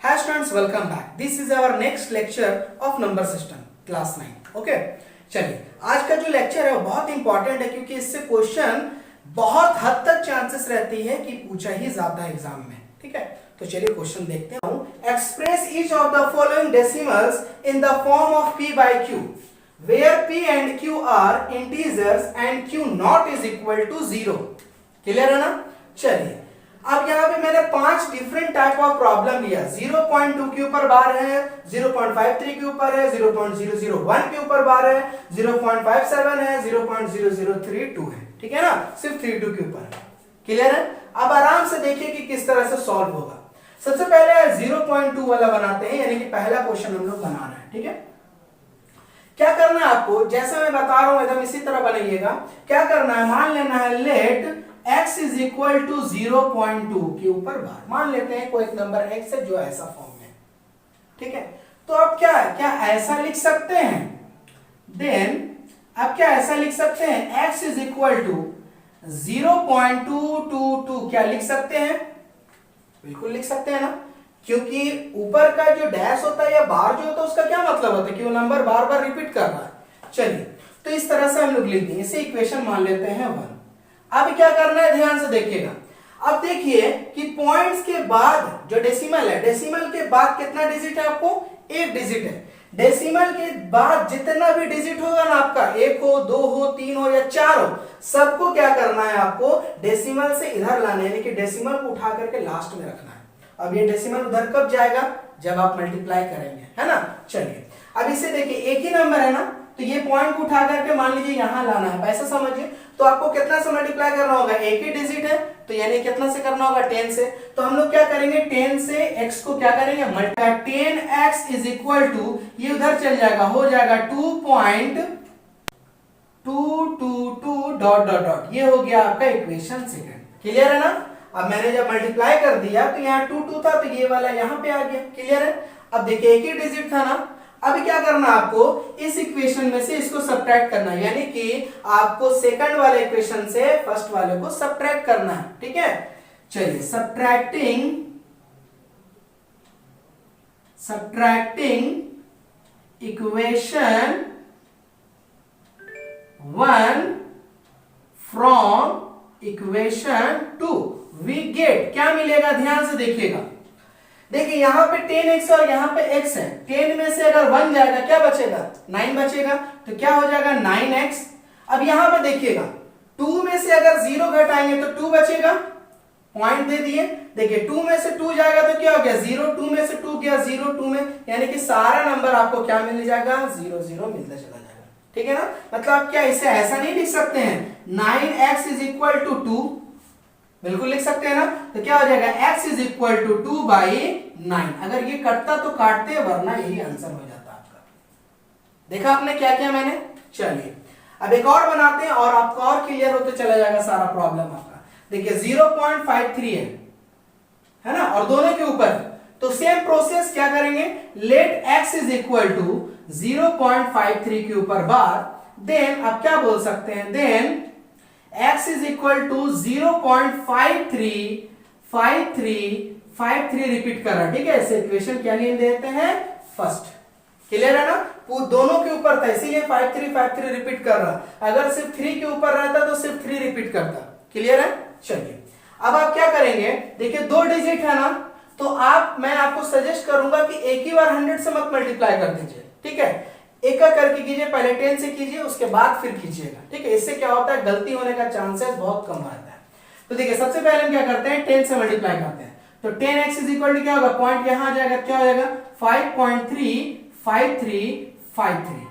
Hi students, welcome back. This is our next lecture of number system, class 9. Okay? चलिए, आज का जो lecture है वो बहुत इंपॉर्टेंट है क्योंकि इससे क्वेश्चन बहुत हद तक चांसेस रहती है कि पूछा ही जाता है एग्जाम में. ठीक है, तो चलिए क्वेश्चन देखते हैं. Express each of the following decimals in the form of p by q where p and q are integers and q not is equal to 0. Clear है ना? चलिए, अब यहाँ पे मैंने 5 डिफरेंट टाइप ऑफ प्रॉब्लम लिया. 0.2 के ऊपर बार है, 0.53 के ऊपर है, 0.001 के ऊपर बार है, 0.57 है, 0.0032 है. ठीक है ना, सिर्फ 32 के ऊपर है. क्लियर है? अब आराम से देखिए कि किस तरह से सॉल्व होगा. सबसे पहले 0.2 वाला बनाते हैं, यानी कि पहला क्वेश्चन हम लोग बना रहे हैं. ठीक है, क्या करना है आपको, जैसे मैं बता रहा हूं एकदम इसी तरह बनाइएगा. क्या करना है, मान लेना है let x is equal to 0.2 के ऊपर बार. मान लेते हैं कोई एक नंबर x है जो ऐसा फॉर्म में. ठीक है, तो अब क्या ऐसा लिख सकते हैं. देन अब क्या ऐसा लिख सकते हैं, x इज इक्वल टू 0.222 क्या लिख सकते हैं, बिल्कुल लिख सकते हैं ना, क्योंकि ऊपर का जो डैश होता है या बार जो होता है उसका क्या मतलब होता है कि वो नंबर बार बार रिपीट कर रहा है. चलिए, तो इस तरह से हम लोग लिख देंगे. इसे इक्वेशन मान लेते हैं 1. अब क्या करना है, ध्यान से देखिएगा. अब देखिए कि पॉइंट्स के बाद जो डेसिमल है, डेसिमल के बाद कितना डिजिट है, आपको एक डिजिट है. डेसिमल के बाद जितना भी डिजिट होगा ना आपका, 1 हो, 2 हो, 3 हो या 4 हो, सबको क्या करना है, आपको डेसिमल से इधर लाना है, यानी कि डेसिमल को उठा करके लास्ट में रखना है. अब ये डेसिमल उधर कब जाएगा, जब आप मल्टीप्लाई करेंगे, है ना. चलिए, अब इसे देखिए, एक ही नंबर है ना, तो ये पॉइंट को उठा करके मान लीजिए यहां लाना है. ऐसा समझिए, तो आपको कितना से मल्टीप्लाई करना होगा, एक ही डिजिट है तो यानी कितना से करना होगा, 10 से. तो हम लोग क्या करेंगे, 10 से x को क्या करेंगे, multiply. 10x is equal to, ये उधर चल जाएगा, हो जाएगा 2.222 डॉट डॉट डॉट. ये हो गया आपका इक्वेशन सेकंड. क्लियर है ना. अब मैंने जब मल्टीप्लाई कर दिया तो यहाँ 2 था, तो ये वाला यहाँ पे आ गया. क्लियर है. अब देखिए एक ही डिजिट था ना. अब क्या करना है आपको, इस इक्वेशन में से इसको सब्ट्रैक्ट करना है, यानी कि आपको सेकंड वाले इक्वेशन से फर्स्ट वाले को सब्ट्रैक्ट करना है. ठीक है, चलिए, subtracting equation 1 from equation 2 we get, क्या मिलेगा, ध्यान से देखिएगा. देखिए यहां पे 10x और यहां पे x है. 10 में से अगर 1 जाएगा क्या बचेगा, 9 बचेगा. तो क्या हो जाएगा 9x. अब यहां पे देखिएगा 2 में से अगर 0 घटाएंगे तो 2 बचेगा. पॉइंट दे दिए. देखिए 2 में से 2 जाएगा तो क्या हो गया 0, 2 में से 2 गया 0, 2 में, यानी कि सारा नंबर आपको क्या मिल जाएगा, 0 0 मिलता चला जाएगा. ठीक है ना. मतलब क्या इसे ऐसा नहीं लिख सकते हैं, 9x इज इक्वल टू 2, बिल्कुल लिख सकते हैं ना. तो क्या हो जाएगा, x इज इक्वल टू 2/9. अगर ये कटता तो काटते, वरना यही आंसर हो जाता आपका. देखा आपने क्या किया मैंने. चलिए, अब एक और बनाते हैं और आपका और क्लियर होते चला जाएगा सारा प्रॉब्लम आपका. देखिए 0.53 है ना, और दोनों के ऊपर, तो सेम प्रोसेस क्या करेंगे, let x is equal to 0.53 के ऊपर बार. देन आप क्या बोल सकते हैं, then x is equal to 0.53 repeat कर रहा. ठीक है, इसे इक्वेशन क्या नेम देते हैं, फर्स्ट. क्लियर है ना. दोनों के ऊपर था इसीलिए 53 रिपीट कर रहा. अगर सिर्फ 3 के ऊपर रहता तो सिर्फ 3 रिपीट करता. क्लियर है. चलिए, अब आप क्या करेंगे, देखिए 2 डिजिट है ना, तो मैं आपको सजेस्ट करूंगा कि एक ही बार 100 से मत मल्टीप्लाई कर दीजिए. ठीक है, एक करके कीजिए, पहले 10 से कीजिए, उसके बाद फिर कीजिएगा. ठीक है, इससे क्या होता है, गलती होने का चांसेस बहुत कम रहता है. तो देखिए सबसे पहले हम क्या करते हैं, 10 से मल्टीप्लाई करते हैं. तो 10x इज इक्वल टू क्या होगा, पॉइंट यहां आ जाएगा, क्या हो जाएगा 5.35353.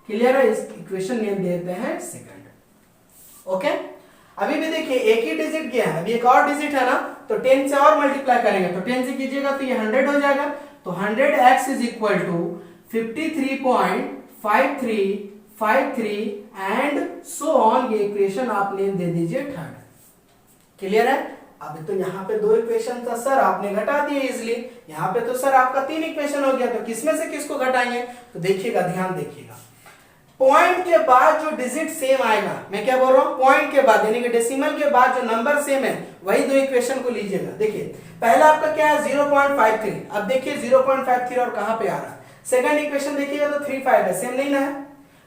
क्लियर है. इस इक्वेशन नेम देते हैं सेकंड. ओके, अभी भी देखिए एक ही डिजिट गया है, अभी एक और डिजिट है ना, तो 10 से और मल्टीप्लाई करेंगे, तो 10 से कीजिएगा तो ये 100 हो जाएगा. तो 100x is equal to 53.5353 and so on. ये इक्वेशन आप नेम दे दीजिए थर्ड. क्लियर है. अभी तो यहाँ पे 2 इक्वेशन था सर, आपने घटा दिए इजिली. यहाँ पे तो सर आपका 3 इक्वेशन हो गया, तो किसमें से किसको घटाएंगे, तो देखिएगा, ध्यान देखिएगा. पॉइंट के बाद जो डिजिट सेम आएगा, मैं क्या बोल रहा हूं, पॉइंट के बाद यानी कि डेसिमल के बाद जो नंबर सेम है वही दो इक्वेशन को लीजिएगा। देखिए पहला आपका क्या है 0.53, अब देखिए 0.53 और कहां पे आ रहा है, सेकंड इक्वेशन देखिएगा तो 35 है, सेम नहीं ना है।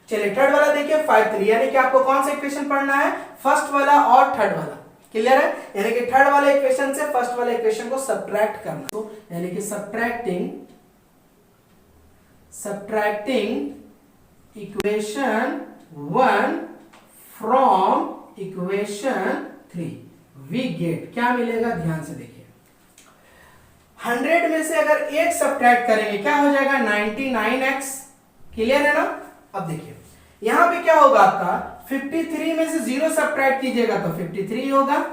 चलिए थर्ड वाला देखिए 53, यानी कि आपको कौन सा इक्वेशन पढ़ना है, फर्स्ट वाला और थर्ड वाला, क्लियर है। यानी कि थर्ड वाले इक्वेशन से फर्स्ट वाले इक्वेशन को सब्ट्रैक्ट करना, तो यानी कि subtracting equation 1 from equation 3 we get क्या मिलेगा, ध्यान से देखिए 100 में से अगर 1 सब्ट्रैक्ट करेंगे क्या हो जाएगा 99x, क्लियर है ना। अब देखिए यहां पे क्या होगा आपका 53 में से 0 सब्ट्रैक्ट कीजिएगा तो 53 होगा।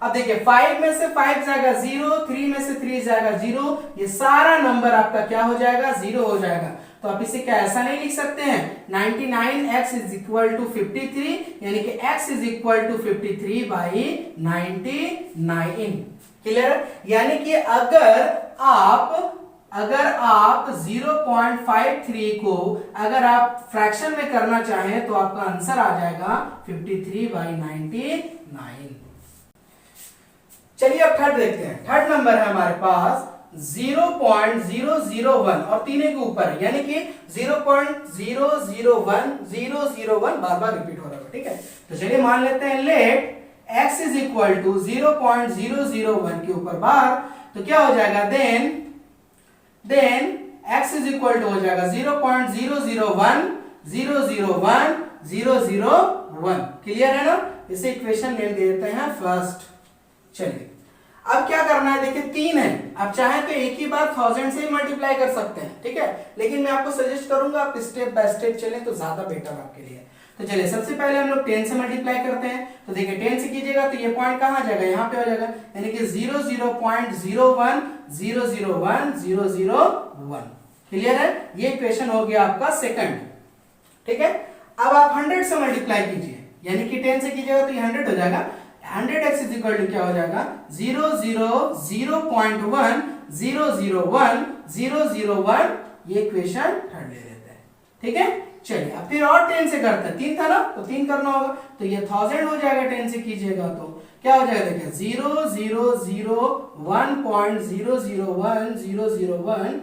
अब देखिए 5 में से 5 जाएगा 0, 3 में से 3 जाएगा 0, ये सारा नंबर आपका क्या हो जाएगा 0 हो जाएगा। तो आप इसे क्या ऐसा नहीं लिख सकते हैं 99x इज इक्वल टू 53, यानी कि x is equal to 53 by 99, clear है। यानी कि अगर आप 0.53 को अगर आप फ्रैक्शन में करना चाहें तो आपका आंसर आ जाएगा 53 बाई 99। चलिए अब थर्ड देखते हैं, थर्ड नंबर है हमारे पास 0.001 और तीनों के ऊपर है, यानी कि 0.001001 बार बार रिपीट हो रहा है, ठीक है। तो चलिए मान लेते हैं let x is equal to 0.001 के ऊपर बार, तो क्या हो जाएगा then x is equal to हो जाएगा 0.001001001, क्लियर है ना। इसे इक्वेशन नेम दे देते हैं फर्स्ट। चलिए अब क्या करना है, देखिए 3 है, आप चाहें तो एक ही बार 1000 से ही मल्टीप्लाई कर सकते हैं, ठीक है, लेकिन मैं आपको सजेस्ट करूंगा आप स्टेप बाय स्टेप चलें तो ज्यादा बेटर आपके लिए। तो चलिए सबसे पहले हम लोग 10 से मल्टीप्लाई करते हैं, तो देखिए 10 से कीजिएगा तो ये पॉइंट कहां आ जाएगा, यहां पे हो जाएगा, यानी कि 0.01001001, क्लियर है। ये इक्वेशन हो गया आपका सेकंड, ठीक है। अब आप 100 से मल्टीप्लाई कीजिए, यानी कि 10 से कीजिएगा तो ये 100 हो जाएगा, 100x इज इक्वल टू क्या हो जाएगा 0.1001001001, ये इक्वेशन थर्ड ले लेते हैं, ठीक है। चलिए अब फिर और 10 से करते हैं, 3 था ना तो 3 करना होगा, तो ये 1000 हो जाएगा, 10 से कीजिएगा तो क्या हो जाएगा, देखिए 0.001,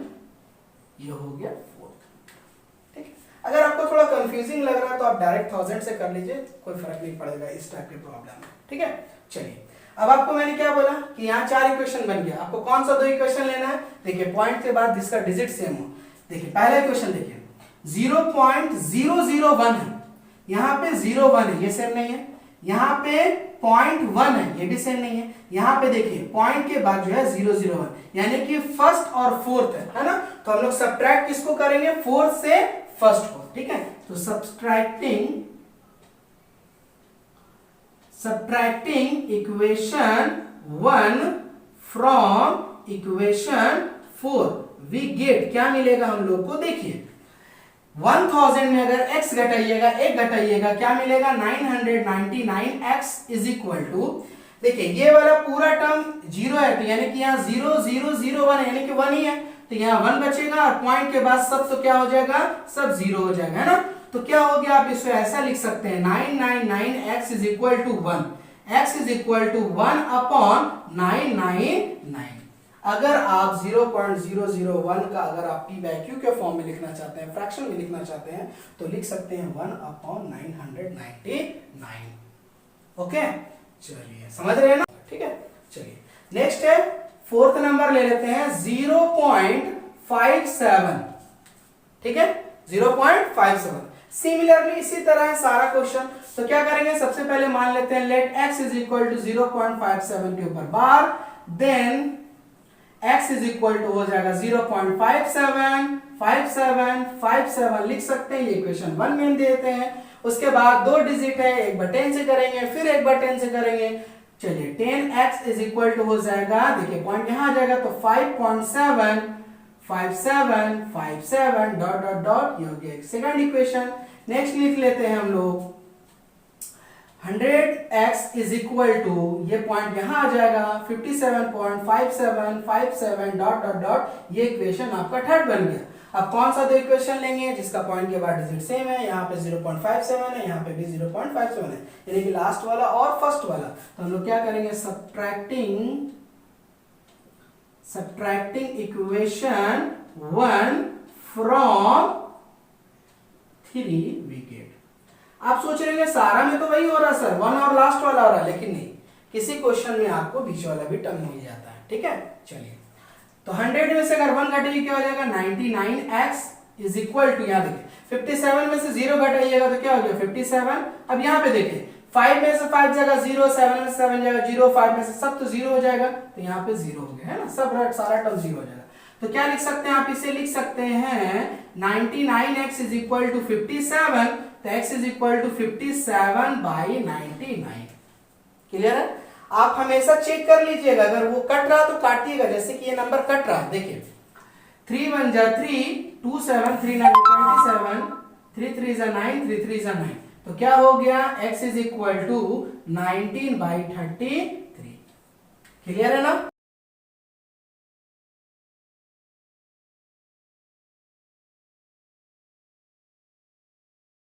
ये हो गया फोर्थ, ठीक है। अगर आपको थोड़ा कंफ्यूजिंग लग रहा है तो आप डायरेक्ट 1000 से कर लीजिए, कोई फर्क नहीं पड़ेगा इस टाइप के प्रॉब्लम में, ठीक है। चलिए अब आपको मैंने क्या बोला कि यहाँ 4 इक्वेशन बन गया, आपको कौन सा 2 इक्वेशन लेना है, देखिए पॉइंट के बाद जिसका डिजिट सेम हो। देखिए पहला इक्वेशन देखिए 0.001 है, यहाँ पे 01 है, ये सेम नहीं है, यहाँ पे 0.1 है, ये भी सेम नहीं है, यहाँ पे देखिए पॉइंट के बाद जो है 001, यानी कि फर्स्ट और फोर्थ है ना। तो हम लोग सब्ट्रैक्ट किसको करेंगे, फोर्थ से फर्स्ट को, ठीक है। तो subtracting equation 1 from equation 4 we get क्या मिलेगा हम लोग को, देखिए 1000 में अगर x घटाइएगा, एक घटाइएगा, क्या मिलेगा 999x इज इक्वल टू, देखिए ये वाला पूरा टर्म 0 है, तो यानी कि यहाँ 0001 है, यानी कि 1 ही है, तो यहाँ 1 बचेगा और पॉइंट के बाद सब तो क्या हो जाएगा, सब 0 हो जाएगा, है ना। तो क्या हो गया, आप इसको ऐसा लिख सकते हैं 999x is equal to 1, x is equal to 1 upon 999। अगर आप 0.001 का अगर आप p बाय q के फॉर्म में लिखना चाहते हैं, फ्रैक्शन में लिखना चाहते हैं, तो लिख सकते हैं 1 अपॉन 999, ओके। चलिए समझ रहे हैं ना, ठीक है। चलिए नेक्स्ट है फोर्थ नंबर ले लेते हैं 0.57, ठीक है 0.57। सिमिलरली इसी तरह है सारा क्वेश्चन, तो क्या करेंगे, सबसे पहले मान लेते हैं let x is equal to 0.57 के ऊपर बार, then x is equal to हो जाएगा 0.57 लिख सकते हैं, ये इक्वेशन 1 में देते हैं। उसके बाद 2 डिजिट है, एक बार 10 से करेंगे, फिर एक बार 10 से करेंगे। चलिए 10x इज इक्वल टू हो जाएगा, देखिए पॉइंट यहां आ जाएगा तो 5.757 डॉट डॉट डॉट, ये हो गया सेकंड इक्वेशन। नेक्स्ट लिख लेते हैं हम लोग 100x इज इक्वल टू, ये पॉइंट यहां आ जाएगा 57.5757 डॉट डॉट डॉट, ये इक्वेशन आपका थर्ड बन गया। अब कौन सा दो इक्वेशन लेंगे जिसका पॉइंट के बाद डिजिट सेम है, यहाँ पे 0.57 है, यहाँ पे भी 0.57 है, यानी कि लास्ट वाला और फर्स्ट वाला। तो हम लोग क्या करेंगे, subtracting equation 1 from 3 we get. आप सोच रहे हैं सारा में तो वही हो रहा सर, 1 और लास्ट वाला हो रहा है, लेकिन नहीं, किसी क्वेश्चन में आपको बीच वाला भी टर्म मिल जाता है। ठीक है, चलिए तो 100 में से अगर 1 घटाइए क्या हो जाएगा, 99x इज इक्वल टू, यहाँ देखिए 57 में से 0 घटाइएगा तो क्या हो गया 57। अब यहाँ पे देखिए 5 में से 5 जाएगा 0, 7 में से 7 जाएगा 0, 5 में से सब तो 0 हो जाएगा, तो यहाँ पे 0 हो गया है ना, सब सारा टर्म 0 हो जाएगा। तो क्या लिख सकते हैं आप, इसे लिख सकते हैं 99x इज इक्वल टू 57, तो x is equal to 57/99। Clear है? आप हमेशा चेक कर लीजिएगा, अगर वो कट रहा तो काटिएगा, जैसे कि ये नंबर कट रहा है, देखिए 3 1 जा 3, 2 7 3 9 27, 3 3 जा 9, 3 3 जा 9, तो क्या हो गया, x is equal to 19/33। Clear है ना?